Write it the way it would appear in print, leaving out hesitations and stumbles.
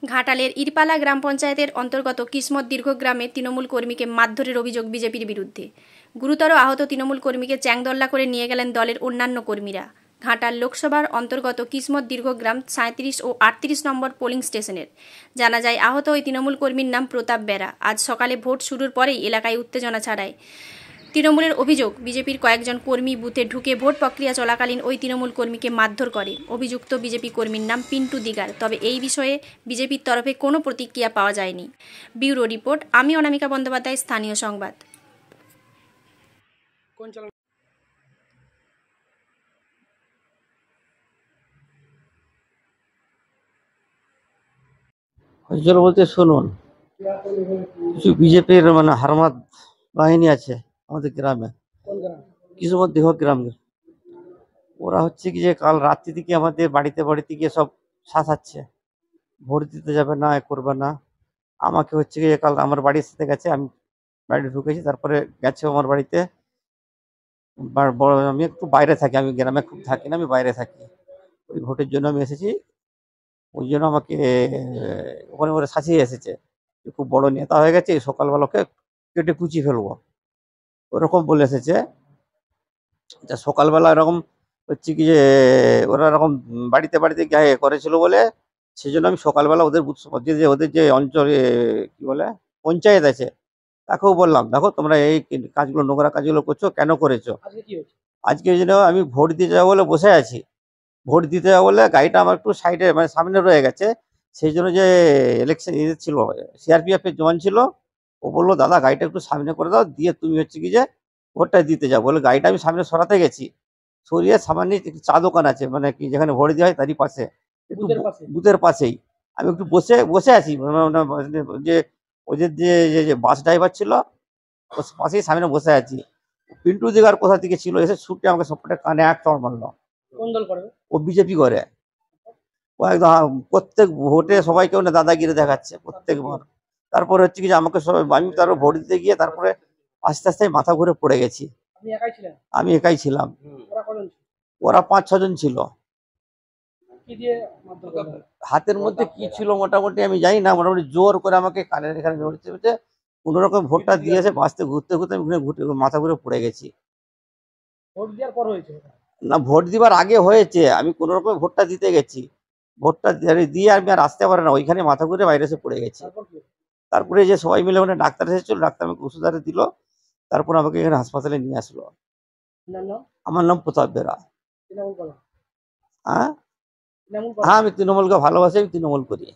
ঘাটালের ইরপালা গ্রাম পঞ্চায়েতের অন্তর্গত কিসমত দীর্ঘগ্রামে তৃণমূল কর্মীকে মারধরের অভিযোগ বিজেপির বিরুদ্ধে। গুরুতর আহত তৃণমূল কর্মীকে চ্যাংদোল্লা করে নিয়ে গেলেন দলের অন্যান্য কর্মীরা। ঘাটাল লোকসভার অন্তর্গত কিসমত দীর্ঘগ্রাম 37 ও 38 নম্বর পোলিং স্টেশনের। জানা যায় আহত ওই তৃণমূল কর্মীর নাম প্রতাপ বেরা। আজ সকালে ভোট শুরুর পরেই এলাকায় উত্তেজনা ছড়ায়। তৃণমূলের অভিযোগ, বিজেপির কয়েকজন কর্মী বুথে ঢুকে ভোট প্রক্রিয়া চলাকালীন ওই তৃণমূল কর্মীকে মারধর করে। অভিযুক্ত বিজেপি কর্মীর নাম পিন্টু দিগার। তবে এই বিষয়ে বিজেপির তরফে কোনো প্রতিক্রিয়া পাওয়া যায়নি। ব্যুরো রিপোর্ট, আমি অনামিকা বন্দ্যোপাধ্যায়, স্থানীয় সংবাদ। বলতে শুনুন, কিছু বিজেপির হারমাদ বাহিনী আছে আমাদের গ্রামে, কিসমত দেহ গ্রামে। ওরা হচ্ছে কি যে কাল রাত্রি থেকে আমাদের বাড়িতে গিয়ে সব শাসাচ্ছে, ভোট দিতে যাবে না, করবে না। আমাকে হচ্ছে কি কাল আমার বাড়ির সাথে গেছে, আমি বাড়ি ঢুকেছি, তারপরে গেছে আমার বাড়িতে। আমি একটু বাইরে থাকি, আমি গ্রামে খুব থাকি না, আমি বাইরে থাকি। ওই ভোটের জন্য আমি এসেছি, ওই জন্য আমাকে ওখানে ওরা সাজিয়ে এসেছে, খুব বড় নেতা হয়ে গেছে, সকালবেলাকে কেটে কুচি ফেলবো ওরকম বলে এসেছে। সকালবেলা এরকম হচ্ছে কি যে ওরা এরকম বাড়িতে গিয়ে করেছিল বলে সেই জন্য আমি সকালবেলা ওদের ওদের যে অঞ্চলে কি বলে পঞ্চায়েত আছে তাকেও বললাম, দেখো তোমরা এই কাজগুলো, নোংরা কাজগুলো করছো, কেন করেছো? আজকে জন্য আমি ভোট দিতে যাবো বলে বসে আছি, ভোট দিতে যাবো বলে গাড়িটা আমার একটু সাইডে সামনে রয়ে গেছে। সেই জন্য যে ইলেকশন ছিল, সিআরপিএফ এর জওয়ান ছিল, ও বললো দাদা গাড়িটা একটু সামনে করে দাও, দিয়ে তুমি হচ্ছে কি যে ভোটটা দিতে যাও। বলে গাড়িটা আমি সামনে সরাতে গেছি, সরিয়ে সামান্য একটু চা দোকান আছে, কি যেখানে ভোট দেওয়া হয় তারই পাশে, একটু বুথের পাশেই আমি একটু বসে আছি। যে ওদের যে বাস ড্রাইভার ছিল ওর পাশেই সামনে বসে আছি। পিন্টু দিগার কোথা থেকে ছিল, এসে ছুটে আমাকে সবটা কানে এক চড় মারলো। ও বিজেপি করে, ও একদম প্রত্যেক ভোটে সবাইকে দাদাগিরি দেখাচ্ছে প্রত্যেকবার। তারপরে হচ্ছে কি যে আমাকে সবাই, আমি তারপর ভোট দিতে গিয়ে তারপরে আস্তে আস্তে মাথা ঘুরে পড়ে গেছি। আমি একাই ছিলাম, ওরা 5-6 জন ছিল। হাতের মধ্যে কি ছিল মোটামুটি আমি জানি না, মোটামুটি জোর করে আমাকে কানের এখানে ধরতে কোন রকম ভোটটা দিয়েছে, বাঁচতে ঘুরতে আমি মাথা ঘুরে পড়ে গেছি। না, ভোট দিবার আগে হয়েছে, আমি কোন রকম ভোটটা দিতে গেছি, ভোটটা দিয়ে আমি আর আসতে পারে না, ওইখানে মাথা ঘুরে বাইরে এসে পড়ে গেছি। তারপরে যে সবাই মিলে ডাক্তার এসেছিল, ডাক্তার আমাকে ওষুধ আরে দিল, তারপর আমাকে এখানে হাসপাতালে নিয়ে আসলো। আমার নাম প্রতাপ বেরা। হ্যাঁ, আমি তৃণমূলকে ভালোবাসি, আমি তৃণমূল করি।